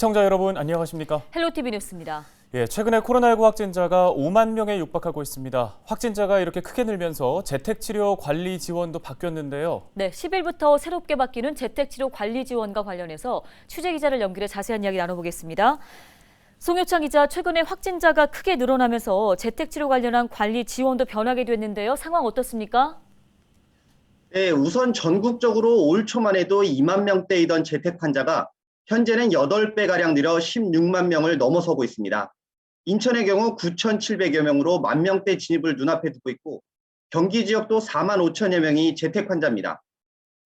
시청자 여러분 안녕하십니까? 헬로티비 뉴스입니다. 최근에 코로나19 확진자가 5만 명에 육박하고 있습니다. 확진자가 이렇게 크게 늘면서 재택치료 관리 지원도 바뀌었는데요. 네, 10일부터 새롭게 바뀌는 재택치료 관리 지원과 관련해서 취재 기자를 연결해 자세한 이야기 나눠보겠습니다. 송효창 기자, 최근에 확진자가 크게 늘어나면서 재택치료 관련한 관리 지원도 변하게 됐는데요. 상황 어떻습니까? 네, 우선 전국적으로 올 초만 해도 2만 명대이던 재택 환자가 현재는 8배가량 늘어 16만 명을 넘어서고 있습니다. 인천의 경우 9,700여 명으로 1만 명대 진입을 눈앞에 두고 있고 경기 지역도 4만 5천여 명이 재택 환자입니다.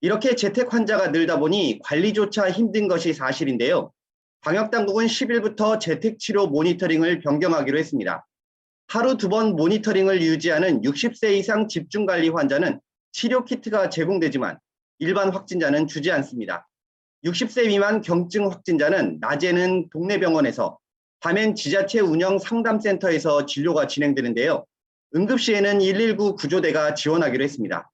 이렇게 재택 환자가 늘다 보니 관리조차 힘든 것이 사실인데요. 방역당국은 10일부터 재택치료 모니터링을 변경하기로 했습니다. 하루 2번 모니터링을 유지하는 60세 이상 집중관리 환자는 치료 키트가 제공되지만 일반 확진자는 주지 않습니다. 60세 미만 경증 확진자는 낮에는 동네 병원에서, 밤엔 지자체 운영 상담센터에서 진료가 진행되는데요. 응급시에는 119 구조대가 지원하기로 했습니다.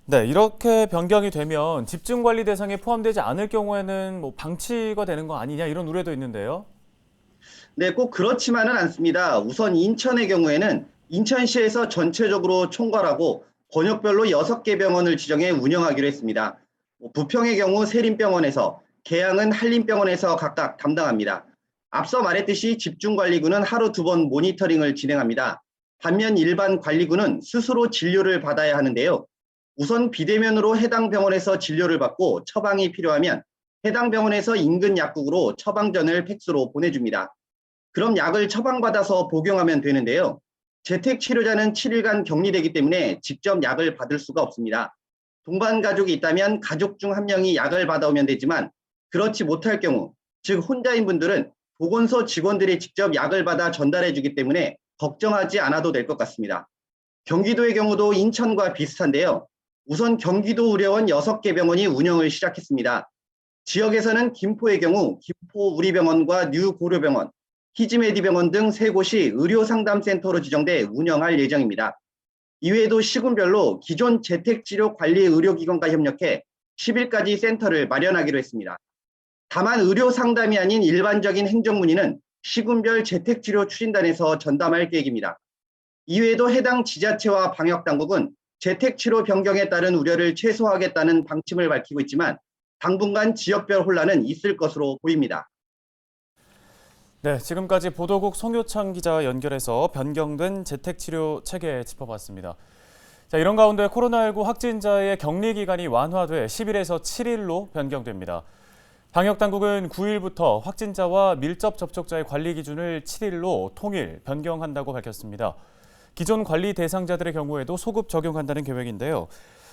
네, 이렇게 변경이 되면 집중관리 대상에 포함되지 않을 경우에는 방치가 되는 거 아니냐 이런 우려도 있는데요. 네, 꼭 그렇지만은 않습니다. 우선 인천의 경우에는 인천시에서 전체적으로 총괄하고 권역별로 6개 병원을 지정해 운영하기로 했습니다. 부평의 경우 세림병원에서, 계양은 한림병원에서 각각 담당합니다. 앞서 말했듯이 집중관리구는 하루 2번 모니터링을 진행합니다. 반면 일반 관리구는 스스로 진료를 받아야 하는데요. 우선 비대면으로 해당 병원에서 진료를 받고 처방이 필요하면 해당 병원에서 인근 약국으로 처방전을 팩스로 보내줍니다. 그럼 약을 처방받아서 복용하면 되는데요. 재택치료자는 7일간 격리되기 때문에 직접 약을 받을 수가 없습니다. 동반 가족이 있다면 가족 중 한 명이 약을 받아오면 되지만 그렇지 못할 경우, 즉 혼자인 분들은 보건소 직원들이 직접 약을 받아 전달해 주기 때문에 걱정하지 않아도 될 것 같습니다. 경기도의 경우도 인천과 비슷한데요. 우선 경기도 의료원 6개 병원이 운영을 시작했습니다. 지역에서는 김포의 경우 김포 우리병원과 뉴고려병원, 희지메디병원 등 3곳이 의료상담센터로 지정돼 운영할 예정입니다. 이외에도 시군별로 기존 재택치료 관리 의료기관과 협력해 10일까지 센터를 마련하기로 했습니다. 다만 의료상담이 아닌 일반적인 행정문의는 시군별 재택치료 추진단에서 전담할 계획입니다. 이외에도 해당 지자체와 방역당국은 재택치료 변경에 따른 우려를 최소화하겠다는 방침을 밝히고 있지만 당분간 지역별 혼란은 있을 것으로 보입니다. 네, 지금까지 보도국 송효창 기자와 연결해서 변경된 재택치료 체계 짚어봤습니다. 자, 이런 가운데 코로나19 확진자의 격리 기간이 완화돼 10일에서 7일로 변경됩니다. 방역당국은 9일부터 확진자와 밀접 접촉자의 관리 기준을 7일로 통일, 변경한다고 밝혔습니다. 기존 관리 대상자들의 경우에도 소급 적용한다는 계획인데요.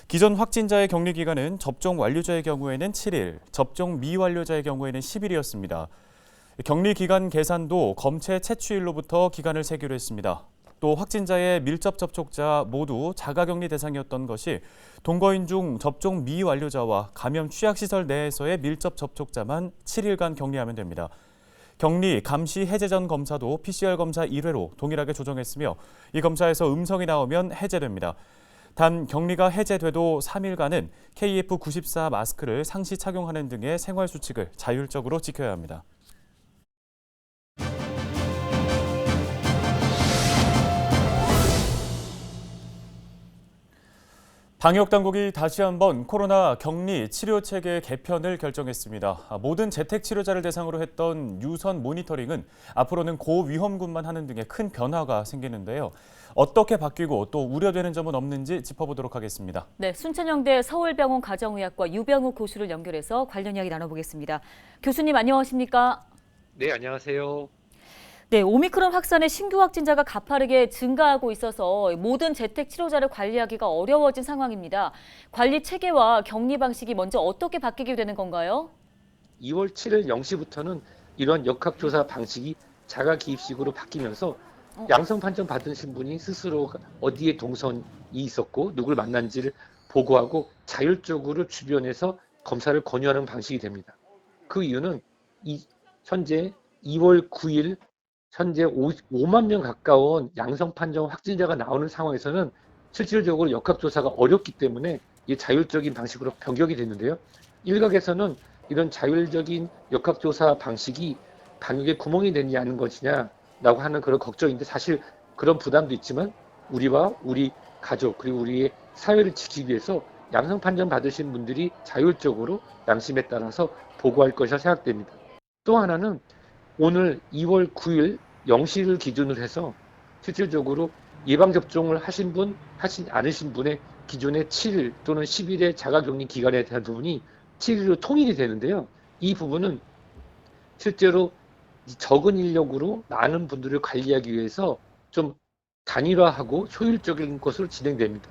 기존 확진자의 격리 기간은 접종 완료자의 경우에는 7일, 접종 미완료자의 경우에는 10일이었습니다. 격리 기간 계산도 검체 채취일로부터 기간을 세기로 했습니다. 또 확진자의 밀접 접촉자 모두 자가격리 대상이었던 것이 동거인 중 접종 미완료자와 감염 취약시설 내에서의 밀접 접촉자만 7일간 격리하면 됩니다. 격리, 감시, 해제 전 검사도 PCR 검사 1회로 동일하게 조정했으며 이 검사에서 음성이 나오면 해제됩니다. 단 격리가 해제돼도 3일간은 KF94 마스크를 상시 착용하는 등의 생활 수칙을 자율적으로 지켜야 합니다. 방역당국이 다시 한번 코로나 격리 치료 체계 개편을 결정했습니다. 모든 재택치료자를 대상으로 했던 유선 모니터링은 앞으로는 고위험군만 하는 등의 큰 변화가 생기는데요. 어떻게 바뀌고 또 우려되는 점은 없는지 짚어보도록 하겠습니다. 네, 순천향대 서울병원 가정의학과 유병욱 교수를 연결해서 관련 이야기 나눠보겠습니다. 교수님 안녕하십니까? 네, 안녕하세요. 네, 오미크론 확산의 신규 확진자가 가파르게 증가하고 있어서 모든 재택 치료자를 관리하기가 어려워진 상황입니다. 관리 체계와 격리 방식이 먼저 어떻게 바뀌게 되는 건가요? 2월 7일 0시부터는 이런 역학조사 방식이 자가 기입식으로 바뀌면서 양성 판정 받으신 분이 스스로 어디에 동선이 있었고 누굴 만난지를 보고하고 자율적으로 주변에서 검사를 권유하는 방식이 됩니다. 그 이유는 현재 2월 9일 현재 5만 명 가까운 양성 판정 확진자가 나오는 상황에서는 실질적으로 역학조사가 어렵기 때문에 이 자율적인 방식으로 변경이 됐는데요. 일각에서는 이런 자율적인 역학조사 방식이 방역에 구멍이 되냐는 것이냐라고 하는 그런 걱정인데 사실 그런 부담도 있지만 우리와 우리 가족 그리고 우리의 사회를 지키기 위해서 양성 판정 받으신 분들이 자율적으로 양심에 따라서 보고할 것이라 생각됩니다. 또 하나는 오늘 2월 9일 0시를 기준으로 해서 실질적으로 예방접종을 하신 분, 하신 않으신 분의 기존의 7일 또는 10일의 자가격리 기간에 대한 부분이 7일로 통일이 되는데요. 이 부분은 실제로 적은 인력으로 많은 분들을 관리하기 위해서 좀 단일화하고 효율적인 것으로 진행됩니다.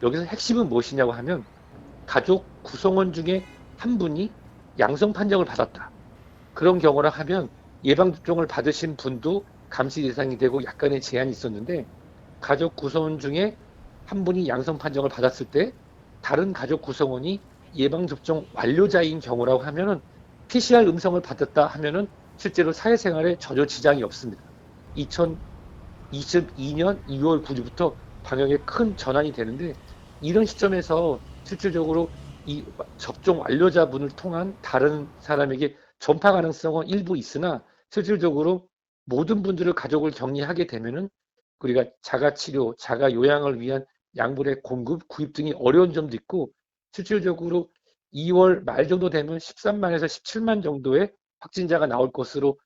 여기서 핵심은 무엇이냐고 하면 가족 구성원 중에 한 분이 양성 판정을 받았다. 그런 경우라 하면 예방접종을 받으신 분도 감시 대상이 되고 약간의 제한이 있었는데 가족 구성원 중에 한 분이 양성 판정을 받았을 때 다른 가족 구성원이 예방접종 완료자인 경우라고 하면은 PCR 음성을 받았다 하면은 실제로 사회생활에 전혀 지장이 없습니다. 2022년 2월 9일부터 방역에 큰 전환이 되는데 이런 시점에서 실질적으로 이 접종 완료자분을 통한 다른 사람에게 전파 가능성은 일부 있으나 실질적으로 모든 분들을 가족을 격리하게 되면은 우리가 자가치료, 자가요양을 위한 약물의 공급, 구입 등이 어려운 점도 있고 실질적으로 2월 말 정도 되면 13만에서 17만 정도의 확진자가 나올 것으로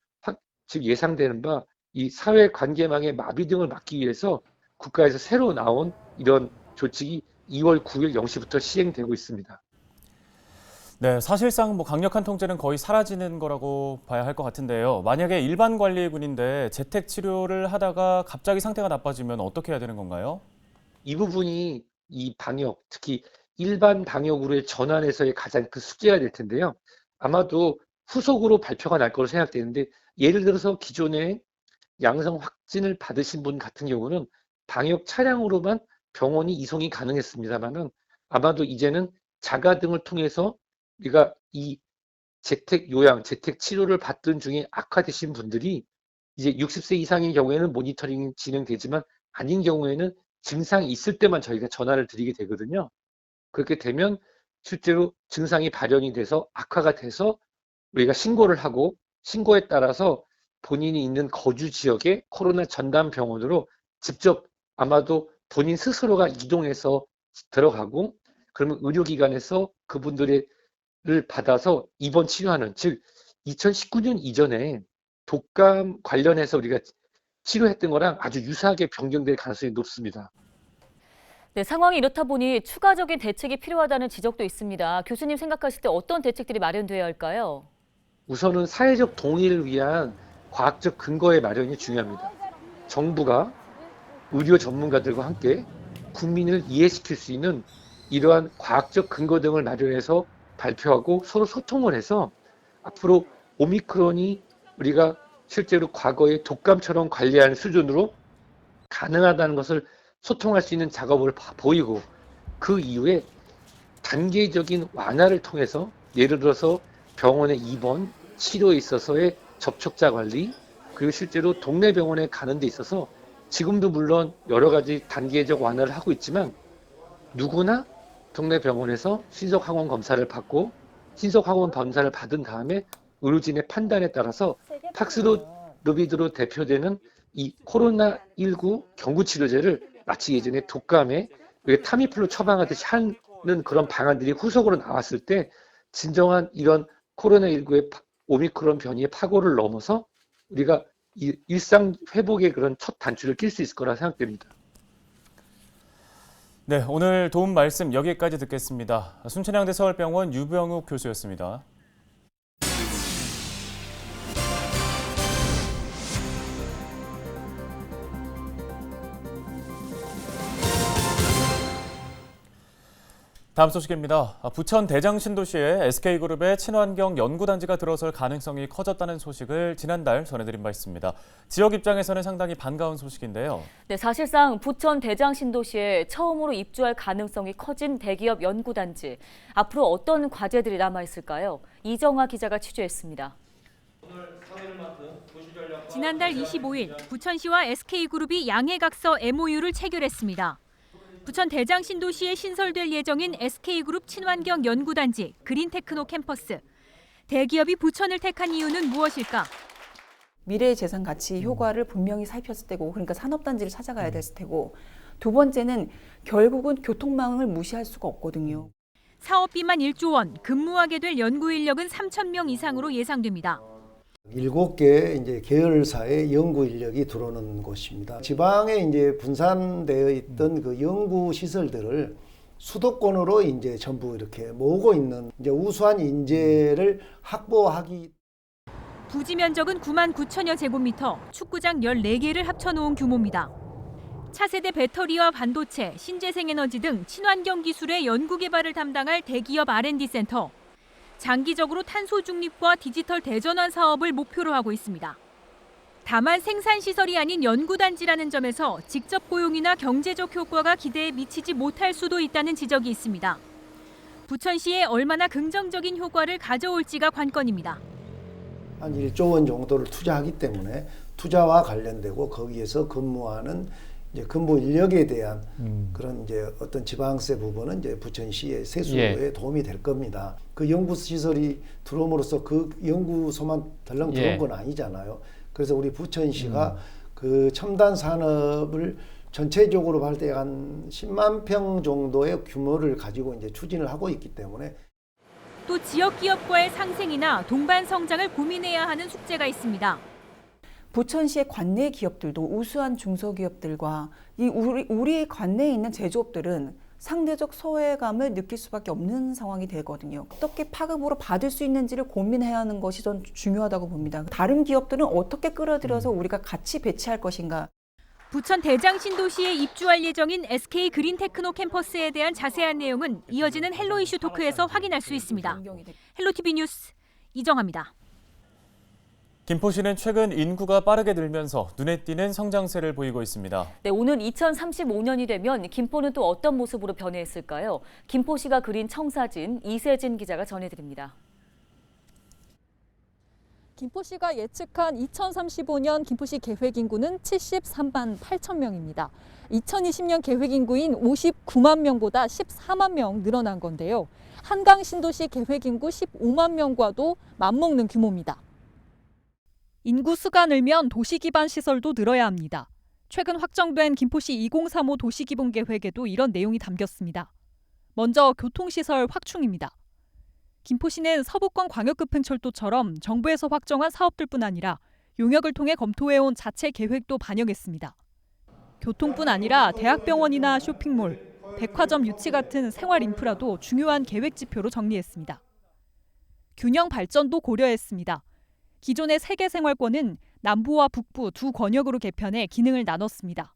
즉 예상되는 바 이 사회관계망의 마비 등을 막기 위해서 국가에서 새로 나온 이런 조치가 2월 9일 0시부터 시행되고 있습니다. 네, 사실상 뭐 강력한 통제는 거의 사라지는 거라고 봐야 할 것 같은데요. 만약에 일반 관리군인데 재택 치료를 하다가 갑자기 상태가 나빠지면 어떻게 해야 되는 건가요? 이 부분이 이 방역, 특히 일반 방역으로의 전환에서의 가장 큰 숙제가 될 텐데요. 아마도 후속으로 발표가 날 거로 생각되는데 예를 들어서 기존에 양성 확진을 받으신 분 같은 경우는 방역 차량으로만 병원이 이송이 가능했습니다만은 아마도 이제는 자가 등을 통해서 우리가 이 재택 요양, 재택 치료를 받던 중에 악화되신 분들이 이제 60세 이상인 경우에는 모니터링이 진행되지만 아닌 경우에는 증상이 있을 때만 저희가 전화를 드리게 되거든요. 그렇게 되면 실제로 증상이 발현이 돼서 악화가 돼서 우리가 신고를 하고 신고에 따라서 본인이 있는 거주 지역의 코로나 전담 병원으로 직접 아마도 본인 스스로가 이동해서 들어가고 그러면 의료기관에서 그분들을 받아서 입원 치료하는 즉 2019년 이전에 독감 관련해서 우리가 치료했던 거랑 아주 유사하게 변경될 가능성이 높습니다. 네, 상황이 이렇다 보니 추가적인 대책이 필요하다는 지적도 있습니다. 교수님 생각하실 때 어떤 대책들이 마련돼야 할까요? 우선은 사회적 동의를 위한 과학적 근거의 마련이 중요합니다. 정부가 의료 전문가들과 함께 국민을 이해시킬 수 있는 이러한 과학적 근거 등을 마련해서 발표하고 서로 소통을 해서 앞으로 오미크론이 우리가 실제로 과거의 독감처럼 관리하는 수준으로 가능하다는 것을 소통할 수 있는 작업을 보이고 그 이후에 단계적인 완화를 통해서 예를 들어서 병원의 입원, 치료에 있어서의 접촉자 관리 그리고 실제로 동네 병원에 가는 데 있어서 지금도 물론 여러 가지 단계적 완화를 하고 있지만 누구나 동네 병원에서 신속항원 검사를 받고 신속항원 검사를 받은 다음에 의료진의 판단에 따라서 팍스로비드로 대표되는 이 코로나19 경구치료제를 마치 예전에 독감에 타미플루 처방하듯이 하는 그런 방안들이 후속으로 나왔을 때 진정한 이런 코로나19의 오미크론 변이의 파고를 넘어서 우리가 일상 회복의 그런 첫 단추를 낄 수 있을 거라 생각됩니다. 네, 오늘 도움 말씀 여기까지 듣겠습니다. 순천향대 서울병원 유병욱 교수였습니다. 다음 소식입니다. 부천 대장신도시에 SK그룹의 친환경 연구단지가 들어설 가능성이 커졌다는 소식을 지난달 전해드린 바 있습니다. 지역 입장에서는 상당히 반가운 소식인데요. 네, 사실상 부천 대장신도시에 처음으로 입주할 가능성이 커진 대기업 연구단지. 앞으로 어떤 과제들이 남아있을까요? 이정아 기자가 취재했습니다. 지난달 25일 부천시와 SK그룹이 양해각서 MOU를 체결했습니다. 부천 대장신도시에 신설될 예정인 SK그룹 친환경 연구단지 그린테크노 캠퍼스. 대기업이 부천을 택한 이유는 무엇일까? 미래의 재산 가치 효과를 분명히 살폈을 때고, 그러니까 산업단지를 찾아가야 됐을 테고, 두 번째는 결국은 교통망을 무시할 수가 없거든요. 사업비만 1조 원, 근무하게 될 연구 인력은 3,000명 이상으로 예상됩니다. 7개 이제 계열사의 연구 인력이 들어오는 곳입니다. 지방에 이제 분산되어 있던 그 연구 시설들을 수도권으로 이제 전부 이렇게 모으고 있는 이제 우수한 인재를 확보하기. 부지 면적은 9만 9천여 제곱미터, 축구장 14개를 합쳐놓은 규모입니다. 차세대 배터리와 반도체, 신재생에너지 등 친환경 기술의 연구 개발을 담당할 대기업 R&D 센터. 장기적으로 탄소 중립과 디지털 대전환 사업을 목표로 하고 있습니다. 다만 생산시설이 아닌 연구단지라는 점에서 직접 고용이나 경제적 효과가 기대에 미치지 못할 수도 있다는 지적이 있습니다. 부천시에 얼마나 긍정적인 효과를 가져올지가 관건입니다. 한 1조 원 정도를 투자하기 때문에 투자와 관련되고 거기에서 근무하는 이제 근무 인력에 대한 그런 이제 어떤 지방세 부분은 이제 부천시의 세수에 도움이 될 겁니다. 그 연구 시설이 들어옴으로써 그 연구소만 덜렁 들어온 건 아니잖아요. 그래서 우리 부천시가 그 첨단 산업을 전체적으로 봤을 때 한 10만 평 정도의 규모를 가지고 이제 추진을 하고 있기 때문에. 또 지역 기업과의 상생이나 동반 성장을 고민해야 하는 숙제가 있습니다. 부천시의 관내 기업들도 우수한 중소기업들과 우리 관내에 있는 제조업들은 상대적 소외감을 느낄 수밖에 없는 상황이 되거든요. 어떻게 파급으로 받을 수 있는지를 고민해야 하는 것이 전 중요하다고 봅니다. 다른 기업들은 어떻게 끌어들여서 우리가 같이 배치할 것인가. 부천 대장 신도시에 입주할 예정인 SK 그린테크노 캠퍼스에 대한 자세한 내용은 이어지는 헬로 이슈 토크에서 확인할 수 있습니다. 헬로티비 뉴스 이정아입니다. 김포시는 최근 인구가 빠르게 늘면서 눈에 띄는 성장세를 보이고 있습니다. 네, 오는 2035년이 되면 김포는 또 어떤 모습으로 변해있을까요? 김포시가 그린 청사진 이세진 기자가 전해드립니다. 김포시가 예측한 2035년 김포시 계획 인구는 73만 8천 명입니다. 2020년 계획 인구인 59만 명보다 14만 명 늘어난 건데요. 한강 신도시 계획 인구 15만 명과도 맞먹는 규모입니다. 인구수가 늘면 도시 기반 시설도 늘어야 합니다. 최근 확정된 김포시 2035 도시기본 계획에도 이런 내용이 담겼습니다. 먼저 교통시설 확충입니다. 김포시는 서부권 광역급행철도처럼 정부에서 확정한 사업들뿐 아니라 용역을 통해 검토해온 자체 계획도 반영했습니다. 교통뿐 아니라 대학병원이나 쇼핑몰, 백화점 유치 같은 생활 인프라도 중요한 계획 지표로 정리했습니다. 균형 발전도 고려했습니다. 기존의 세계생활권은 남부와 북부 두 권역으로 개편해 기능을 나눴습니다.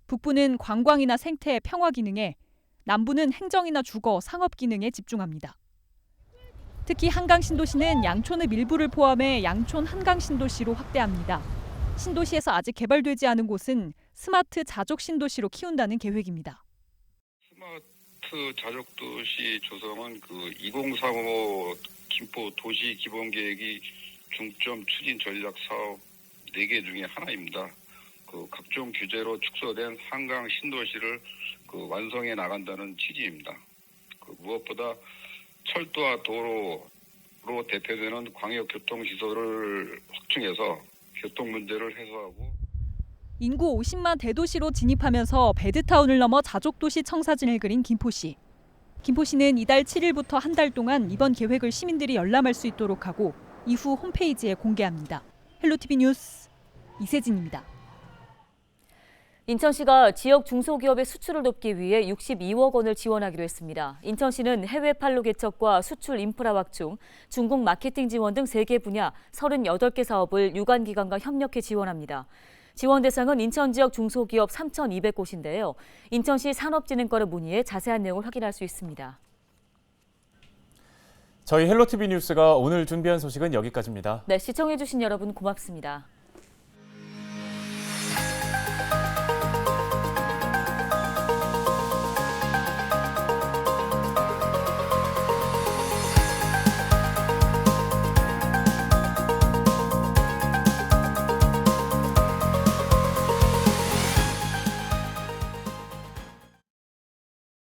북부는 관광이나 생태, 평화 기능에, 남부는 행정이나 주거, 상업 기능에 집중합니다. 특히 한강 신도시는 양촌의 일부를 포함해 양촌 한강 신도시로 확대합니다. 신도시에서 아직 개발되지 않은 곳은 스마트 자족 신도시로 키운다는 계획입니다. 스마트 자족 도시 조성은 2035 김포 도시 기본 계획이 중점 추진 전략 사업 4개 중에 하나입니다. 각종 규제로 축소된 한강 신도시를 완성해 나간다는 취지입니다. 무엇보다 철도와 도로로 대표되는 광역교통시설을 확충해서 교통 문제를 해소하고 인구 50만 대도시로 진입하면서 배드타운을 넘어 자족도시 청사진을 그린 김포시. 김포시는 이달 7일부터 한 달 동안 이번 계획을 시민들이 열람할 수 있도록 하고 이후 홈페이지에 공개합니다. 헬로티비 뉴스 이세진입니다. 인천시가 지역 중소기업의 수출을 돕기 위해 62억 원을 지원하기로 했습니다. 인천시는 해외 판로 개척과 수출 인프라 확충, 중국 마케팅 지원 등 3개 분야 38개 사업을 유관기관과 협력해 지원합니다. 지원 대상은 인천 지역 중소기업 3,200곳인데요. 인천시 산업진흥과를 문의해 자세한 내용을 확인할 수 있습니다. 저희 헬로티비 뉴스가 오늘 준비한 소식은 여기까지입니다. 네, 시청해주신 여러분 고맙습니다.